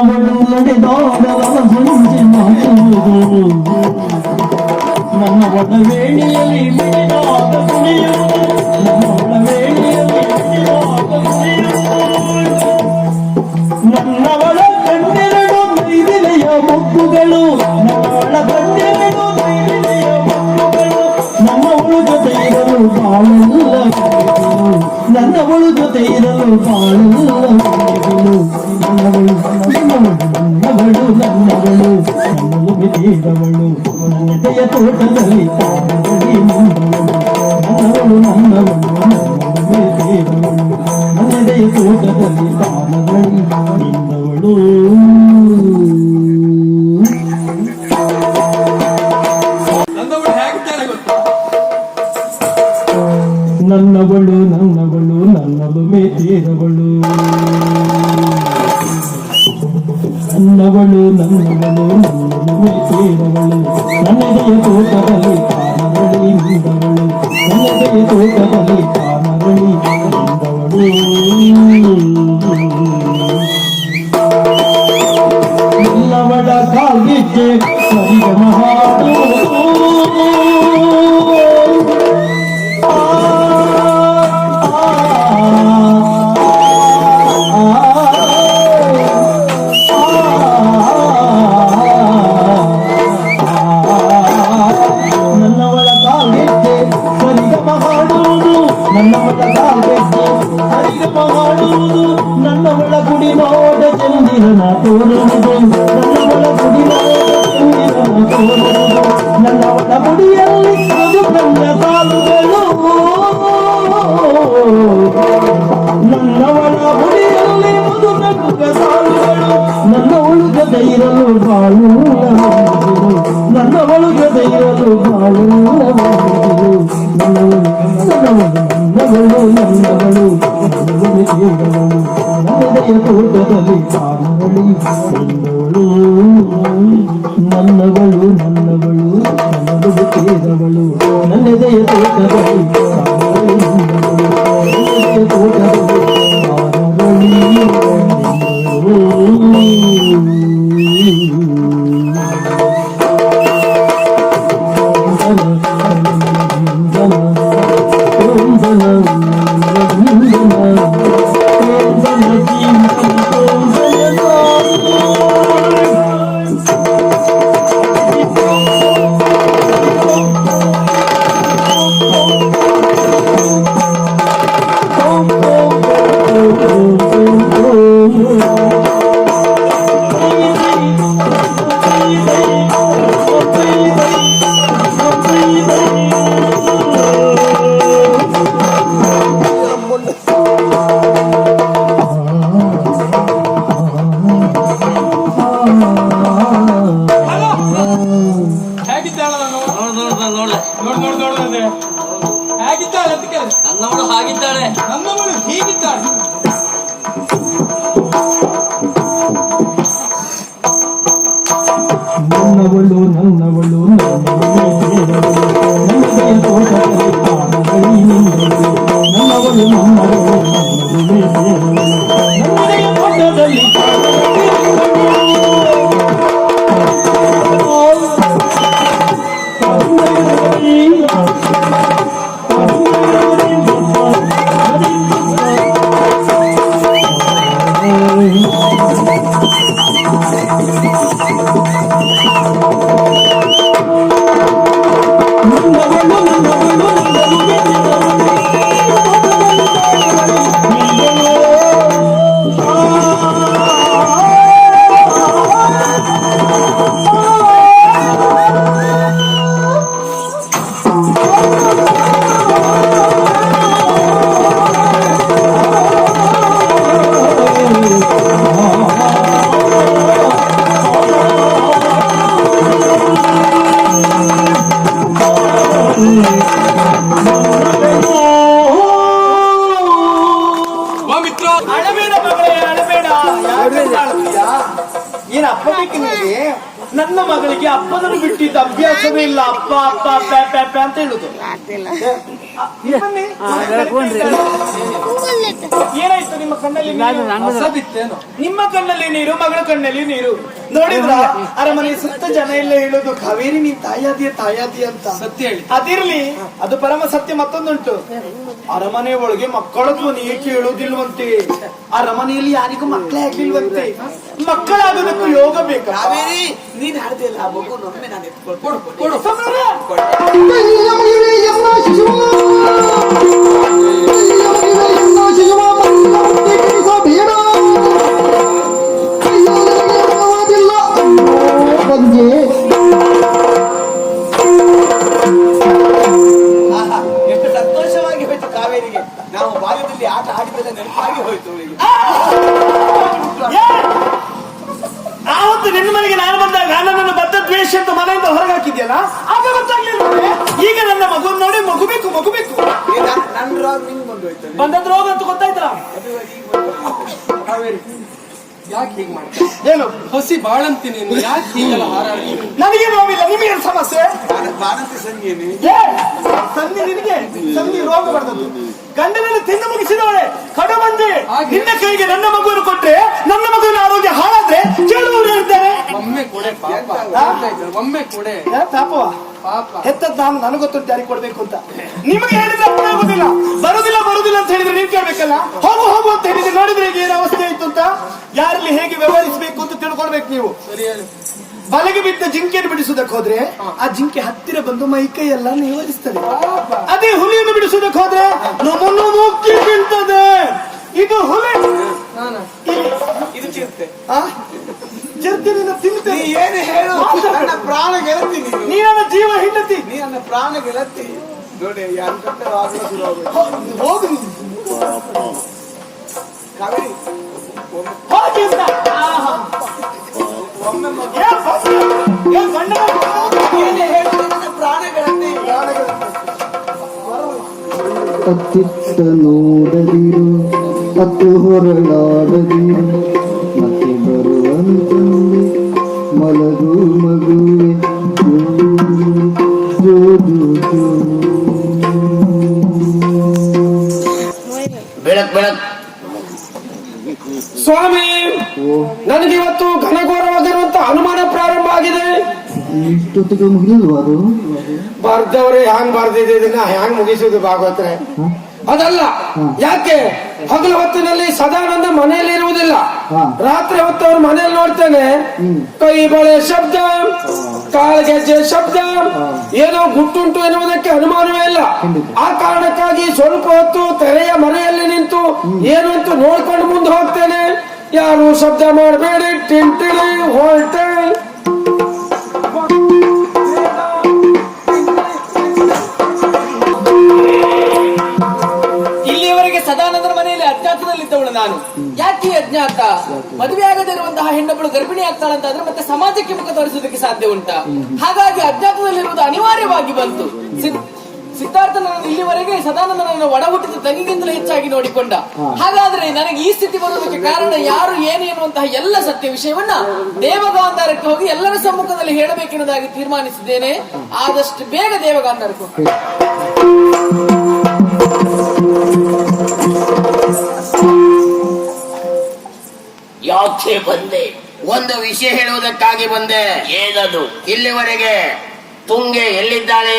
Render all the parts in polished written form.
ನನ್ನವಳು ನಡೆದಾಗ ಸಂಜೆ ಮಾಡುವುದು ನನ್ನವಳ ವೇಣಿಯಲ್ಲಿ ಮಿಡಿದಾಗ ಕುಣಿಯುವುದು ನನ್ನವಳ ವೇಣಿಯಲ್ಲಿ ಮಿಡಿದಾಗ ಕುಣಿಯುವುದು ನನ್ನವಳ ಕಣ್ಣೆರಡು ನೈದಿಲೆಯ ಮುಗ್ಗುಗಳು ನನ್ನವಳ ಕಣ್ಣೆರಡು ನೈದಿಲೆಯ ಮುಗ್ಗುಗಳು ನನ್ನವಳು ಜೊತೆ ಇರಲು ಬಾಳೆಲ್ಲ ನನ್ನವಳು ಜೊತೆ ಇರಲು ಬಾಳೆಲ್ಲ ನನ್ನವಳು ನನ್ನವಳು ಮಿತಿದವಳು ನನ್ನದೆಯ ತೋಟದಲ್ಲಿ ತಾನಗಡಿ ನನ್ನವಳು ಮಿತಿದವಳು ನನ್ನದೆಯ ತೋಟದಲ್ಲಿ ತಾನಗಡಿ ನಿಂದವಳು ನನ್ನವಳು ನನ್ನವಳು ನನ್ನಲು ಮಿತಿದವಳು ನನ್ನವಳು ನನ್ನವಳು ನನ್ನಲು ಮಿತಿದವಳು ನನ್ನದೆಯ ತೋಟದಲ್ಲಿ ತಾನಗಡಿ ನಿಂದವಳು ನನ್ನದೆಯ ತೋಟದಲ್ಲಿ ತಾನಗಡಿ ನಿಂದವಳು ನನ್ನವಳ ಕಾಲ್ಗೆಜ್ಜೆ ಸರಿಗಮ ಹಾಡುವುದು ನನ್ನವಳ ಗುಡಿ ನೋಡ ಚಂದಿರನ ತೋರುವುದು ನನ್ನವಳ ಗುಡಿ ನೋಡ ಚಂದಿರನ ತೋರುವುದು ನನ್ನವಳ ಗುಡಿಯಲ್ಲಿ ಮಧುಕಂಡ ಸಾಲುಗಳು ನನ್ನವಳ ಗುಡಿಯಲ್ಲಿ ಮಧುಕಂಡ ಸಾಲುಗಳು ನನ್ನವಳು ಜೊತೆ ಇರಲು ಬಾಳುವುದು ನನ್ನವಳು ಜೊತೆ ಇರಲು ಬಾಳುವುದು ನನ್ನವಳು ನನ್ನವಳು ನನ್ನದೆಯ ತೋಟದಲ್ಲಿ ತಾನಗಡಿ ನಿಂದವಳು ನನ್ನವಳು ನನ್ನವಳು ನನ್ನದು ತೇದವಳು ನನ್ನದೆಯ ತೋಟದಲ್ಲಿ ತಾನಗಡಿ ನಿಂದವಳು ನನ್ನದೆಯ ತೋಟದಲ್ಲಿ ತಾನಗಡಿ ನನ್ನವಳು ಹಾಗಿದ್ದಾಳೆ ನನ್ನವಳು ಹೀಗಿದ್ದಾಳೆ ನನ್ನವಳು ನನ್ನವಳು ನನ್ನದೆಯ ತೋಟದಲ್ಲಿ ತಾನಗಡಿ ನಿಂದವಳು ನನ್ನವಳು ನನ್ನವಳು ನನ್ನದೆಯ ತೋಟದಲ್ಲಿ ಏನ್ ಅಪ್ಪ ಬೇಕು ನಿಮಗೆ? ನನ್ನ ಮಗಳಿಗೆ ಅಪ್ಪನನ್ನು ಬಿಟ್ಟಿದ್ದ ಅಭ್ಯಾಸವೇ ಇಲ್ಲ. ಅಪ್ಪ ಅಪ್ಪ ಪ್ಯಾ ಪ್ಯಾ ಪ್ಯಾ ಅಂತ ಹೇಳುದು. ಏನಾಯ್ತು ನಿಮ್ಮ ಕಣ್ಣಲ್ಲಿ ನೀರು? ನಿಮ್ಮ ಕಣ್ಣಲ್ಲಿ ನೀರು, ಮಗಳ ಕಣ್ಣಲ್ಲಿ ನೀರು. ನೋಡಿದ್ರ ಅರಮನೆ ಸುತ್ತ ಜನ ಎಲ್ಲ ಹೇಳುದು ಕಾವೇರಿ ನೀ ತಾಯಾದಿ ಅಂತ. ಸತ್ಯ ಹೇಳಿ ಅದಿರ್ಲಿ, ಅದು ಪರಮ ಸತ್ಯ. ಮತ್ತೊಂದುಂಟು, ಅರಮನೆ ಒಳಗೆ ಮಕ್ಕಳ ಧ್ವನಿ ಏಕೆ ಹೇಳುವುದಿಲ್ವಂತೆ? ಅರಮನೆಯಲ್ಲಿ ಯಾರಿಗೂ ಮಕ್ಕಳೇ ಆಗ್ಲಿಲ್ವಂತೆ. ಮಕ್ಕಳಾಗೋದಕ್ಕೂ ಯೋಗ ಬೇಕು. ಕಾವೇರಿ ನೀನ್ ಹಾಡ್ದಿಲ್ಲ ಆ ಮಗು ನೊಮ್ಮೆ ನಾನು ಎತ್ಕೊಳ್ಕೊಡು. ಎಷ್ಟು ಸಂತೋಷವಾಗಿ ಹೋಯ್ತು ಕಾವೇರಿಗೆ. ನಾವು ಬಾಲ್ಯದಲ್ಲಿ ಆಟ ಆಡಿದ್ದೆಲ್ಲ ನೆನಪಾಗಿ ಹೋಯ್ತು ಅವಳಿಗೆ. ಆವತ್ತು ನಿನ್ನ ಮನೆಗೆ ನಾನು ಬಂದಾಗ ನನ್ನನ್ನು ಬದ್ಧ ದ್ವೇಷ ಅಂತ ಮನೆಯಿಂದ ಹೊರಗೆ ಹಾಕಿದ್ಯಲ್ಲ, ಆಗ ಗೊತ್ತಾಗ್ಲಿಲ್ಲ. ಈಗ ನನ್ನ ಮಗುವನ್ನು ನೋಡಿ ಮಗುಬೇಕು ನನ್ನ ರೋಗ ನಿಂಗೆ ಬಂದು ಹೋಯ್ತು. ಬಂದದ್ ರೋಗ ಅಂತ ಗೊತ್ತಾಯ್ತಲ್ಲ. ಕಾವೇರಿ ಯಾಕೆ ಹೀಗೆ ಮಾಡ್ತಾರೆ? ಏನು ಹೊಸಿ ಬಾಳಂತೀನಿ ಯಾಕೆ ಹೀಗೆಲ್ಲ ಹಾರಾಡಿ? ನನಗೆ ನೋವಿಲ್ಲ, ನಿಮಗೆ ಸಮಸ್ಯೆ. ಬಾಣಂತಿ ಸಂಗೀನಿ ಸಂಧಿ ನಿನಗೆ ಸಂಧಿ ರೋಗ ಬರ್ತದ್ದು. ಗಂಡನಲ್ಲಿ ತಿಂದು ಮುಗಿಸಿದವಳೆ ಕಡಬಂಜೆ. ನಿನ್ನ ಕೈಗೆ ನನ್ನ ಮಗುವನ್ನು ಕೊಟ್ರೆ ನನ್ನ ಮಗುವಿನ ಆರೋಗ್ಯ ಹಾಳಾದ್ರೆ ಕೇಳುವವರು ಹೇಳ್ತಾರೆ. ಒಮ್ಮೆ ಕೊಡೆ ಪಾಪ, ಒಮ್ಮೆ ಕೊಡೆ ಪಾಪವ ಪಾಪ. ಹೆತ್ತದ್ ನಾನು ನನಗೊತ್ತುಂಟು ಯಾರಿಗೆ ಕೊಡ್ಬೇಕು ಅಂತ. ನಿಮಗೆ ಹೇಳಿದ್ರೆ ಅರ್ಥ ಆಗುದಿಲ್ಲ. ಬರುದಿಲ್ಲ ಅಂತ ಹೇಳಿದ್ರೆ ನೀನ್ ಕೇಳ್ಬೇಕಲ್ಲ. ಹೋಗು ಅಂತ ಹೇಳಿದ್ರೆ ನೋಡಿದ್ರೆ ಈಗ ಏನು ಅವಸ್ಥೆ ಇತ್ತು ಅಂತ. ಯಾರಲ್ಲಿ ಹೇಗೆ ವ್ಯವಹರಿಸಬೇಕು ಅಂತ ತಿಳ್ಕೊಳ್ಬೇಕು ನೀವು. ಸರಿ ಹೇಳಿ. ಬಲೆಗೆ ಬಿದ್ದ ಜಿಂಕೆಯನ್ನು ಬಿಡಿಸುವುದಕ್ಕೆ ಹೋದ್ರೆ ಆ ಜಿಂಕೆ ಹತ್ತಿರ ಬಂದು ಮೈ ಕೈ ಎಲ್ಲ ನೇವರಿಸ್ತದೆ. ಅದೇ ಹುಲಿಯನ್ನು ಬಿಡಿಸುವುದಕ್ಕೆ ಹೋದ್ರೆ ನಮ್ಮನ್ನು ಮುಕ್ಕಿ ಬೀಳ್ತದೆ. ಇದು ಹುಲಿ, ಇದು ಚಿಂತೆ. ಚಿರ್ತಿನ ತಿಂತೆ. ನೀ ಏನು ಹೇಳು, ನನ್ನ ಪ್ರಾಣ ಗೆಳತಿ ನೀನು. ನೀ ನನ್ನ ಜೀವ ಹೆಂಡತಿ. ನೀ ನನ್ನ ಪ್ರಾಣ ಗೆಳತಿ. ನೋಡಿ ಯಾರು ಕಟ್ಟರು ಆಗಲು ಶುರು ಹೋಗು ಕಾವೇರಿ ಹೋಗಿ ಅಂತ. ಒಮ್ಮೆ ಗಂಡ ಹೇಳು, ನನ್ನ ಪ್ರಾಣ ಗೆಳತಿ. ಅತ್ತಿತ್ತ ನೋಡದಿರು, ಅತ್ತು ಹೊರಳಾಡದಿರು, ಮತ್ತೆ ಬರುವಂತಂದೆ ಮಲಗು ಮಗುವೆ ಬೆಳಕ್ ಸ್ವಾಮಿ, ನನಗೆ ಇವತ್ತು ಘನಘೋರವಾಗಿರುವಂತ ಅನುಮಾನ ಪ್ರಾರಂಭ ಆಗಿದೆ. ಇಷ್ಟೊತ್ತಿಗೆ ಮುಗಿಲಿಲ್ವಾ ಅದು? ಬರ್ದವ್ರೆ ಹ್ಯಾಂಗ್ ಬರ್ದಿದೆ, ಇದನ್ನ ಹ್ಯಾಂಗ್ ಮುಗಿಸುದು ಭಾಗವತ್ರೆ? ಅದಲ್ಲ, ಯಾಕೆ ಹಗಲು ಹೊತ್ತಿನಲ್ಲಿ ಸದಾನಂದ ಮನೆಯಲ್ಲಿ ಇರುವುದಿಲ್ಲ. ರಾತ್ರಿ ಹೊತ್ತು ಅವ್ರ ಮನೆಯಲ್ಲಿ ನೋಡ್ತೇನೆ, ಕೈ ಬಳೆ ಶಬ್ದ, ಕಾಲ್ಗೆಜ್ಜೆ ಶಬ್ದ, ಏನೋ ಗುಟ್ಟುಂಟು ಎನ್ನುವುದಕ್ಕೆ ಅನುಮಾನವೇ ಇಲ್ಲ. ಆ ಕಾರಣಕ್ಕಾಗಿ ಸ್ವಲ್ಪ ಹೊತ್ತು ತೆರೆಯ ಮನೆಯಲ್ಲಿ ನಿಂತು ಏನು ಅಂತ ನೋಡ್ಕೊಂಡು ಮುಂದೆ ಹೋಗ್ತೇನೆ. ಯಾರು ಶಬ್ದ ಮಾಡಬೇಡಿ, ಟಿಂಟಿಳಿ ಹೊರಟೆ. ಇಲ್ಲಿಯವರೆಗೆ ಸದಾನಂದನ ಮನೆಯಲ್ಲಿ ಅಜ್ಞಾತದಲ್ಲಿದ್ದವಳು ನಾನು. ಯಾಕೆ ಅಜ್ಞಾತ? ಮದುವೆ ಆಗದಿರುವಂತಹ ಹೆಣ್ಣೊಬ್ಬಳು ಗರ್ಭಿಣಿ ಆಗ್ತಾಳಂತಾದ್ರೆ ಮತ್ತೆ ಸಮಾಜಕ್ಕೆ ಮುಖ ತೋರಿಸುವುದಕ್ಕೆ ಸಾಧ್ಯ ಉಂಟಾ? ಹಾಗಾಗಿ ಅಜ್ಞಾತದಲ್ಲಿರುವುದು ಅನಿವಾರ್ಯವಾಗಿ ಬಂತು. ಸಿದ್ಧಾರ್ಥನ ಇಲ್ಲಿವರೆಗೆ ಸದಾನಂದನನ್ನು ಒಡ ಹುಟ್ಟಿದ ತಂಗಿಗಿಂತಲೂ ಹೆಚ್ಚಾಗಿ ನೋಡಿಕೊಂಡ. ಹಾಗಾದ್ರೆ ನನಗೆ ಈ ಸ್ಥಿತಿ ಬರುವುದಕ್ಕೆ ಕಾರಣ ಯಾರು ಏನು ಎನ್ನುವಂತಹ ಎಲ್ಲ ಸತ್ಯ ವಿಷಯವನ್ನ ದೇವಗಾಂಧಾರಕ್ಕೆ ಹೋಗಿ ಎಲ್ಲರ ಸಮ್ಮುಖದಲ್ಲಿ ಹೇಳಬೇಕೆನ್ನುವುದಾಗಿ ತೀರ್ಮಾನಿಸಿದ್ದೇನೆ. ಆದಷ್ಟು ಬೇಗ ದೇವಗಾಂಧಾರಕ್ಕೆ ಹೋಗಿ. ಯಾಕೆ ಬಂದೆ? ಒಂದು ವಿಷಯ ಹೇಳುವುದಕ್ಕಾಗಿ ಬಂದೆ. ಏನದು? ಇಲ್ಲಿವರೆಗೆ ತುಂಗೆ ಎಲ್ಲಿದ್ದಾಳೆ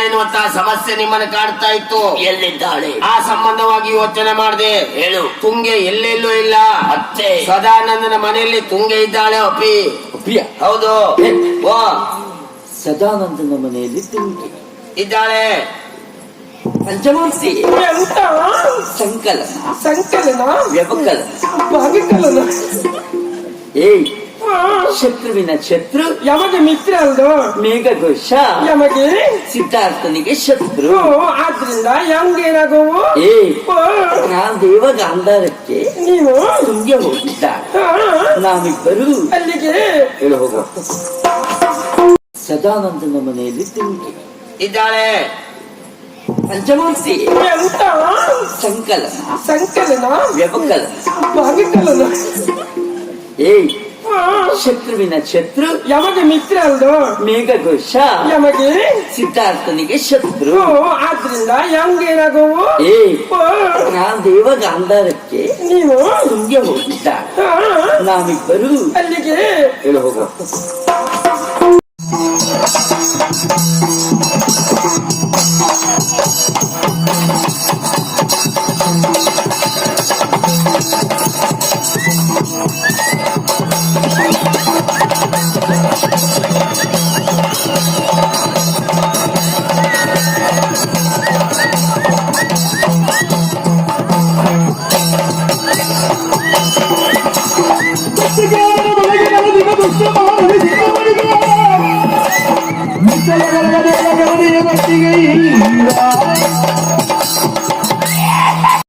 ಎನ್ನುವಂತಹ ಸಮಸ್ಯೆ ನಿಮ್ಮನ್ನು ಕಾಡ್ತಾ ಇತ್ತು. ಎಲ್ಲಿದ್ದಾಳೆ? ಆ ಸಂಬಂಧವಾಗಿ ಯೋಚನೆ ಮಾಡಿದೆ. ಹೇಳು. ತುಂಗೆ ಎಲ್ಲೆಲ್ಲೂ ಇಲ್ಲ. ಮತ್ತೆ ಸದಾನಂದನ ಮನೆಯಲ್ಲಿ ತುಂಗೆ ಇದ್ದಾಳೆ. ಅಪ್ಪಿಯ? ಹೌದು. ಓ, ಸದಾನಂದನ ಮನೆಯಲ್ಲಿ ತುಂಗೆ ಇದ್ದಾಳೆ. ಪಂಚಮಾಂಸಿ ಸಂಕಲನ ವ್ಯವಕಲನ. ಏಯ್, ಶತ್ರುವಿನ ಶತ್ರು ಯಮಗೆ ಮಿತ್ರ ಅಲ್ದು. ಮೇಘಘೋಷ ಯಮಗೆ ಸಿದ್ಧಾರ್ಥನಿಗೆ ಶತ್ರು. ಆದ್ರಿಂದ ಹೆಂಗೇನಾಗವು? ನಾ ದೇವಗಾಂಧಾರಕ್ಕೆ ನೀನು ತುಂಗೆ ಹೋಗಿದ್ದ. ನಾವಿಬ್ಬರು ಅಲ್ಲಿಗೆ ಹೇಳಿ ಹೋಗುವ. ಸದಾನಂದನ ಮನೆಯಲ್ಲಿ ತುಂಗೆ ಇದ್ದಾಳೆ. ಪಂಚಮಾಂಸಿ ಸಂಕಲನ ಸಂಕಲನ ವ್ಯವಕಲನ. ಭಾವಿಕಲನ. ಏಯ್, ಶತ್ರುವಿನ ಶತ್ರು ಯಮಗೆ ಮಿತ್ರ ಅಲ್ದು ಮೇಘಘೋಷ ಯಮಗೆ ಸಿದ್ಧಾರ್ಥನಿಗೆ ಶತ್ರು. ಆದ್ರಿಂದ ಹೆಂಗೇನಾಗವು ಏ ನಾನ್ ದೇವ ಗಾಂಧಾರಕ್ಕೆ ನೀನು ತುಂಗೆ ಹೋಗಿದ್ದ. ನಾವಿಬ್ಬರು ಅಲ್ಲಿಗೆ ಹೇಳಿ ಹೋಗು.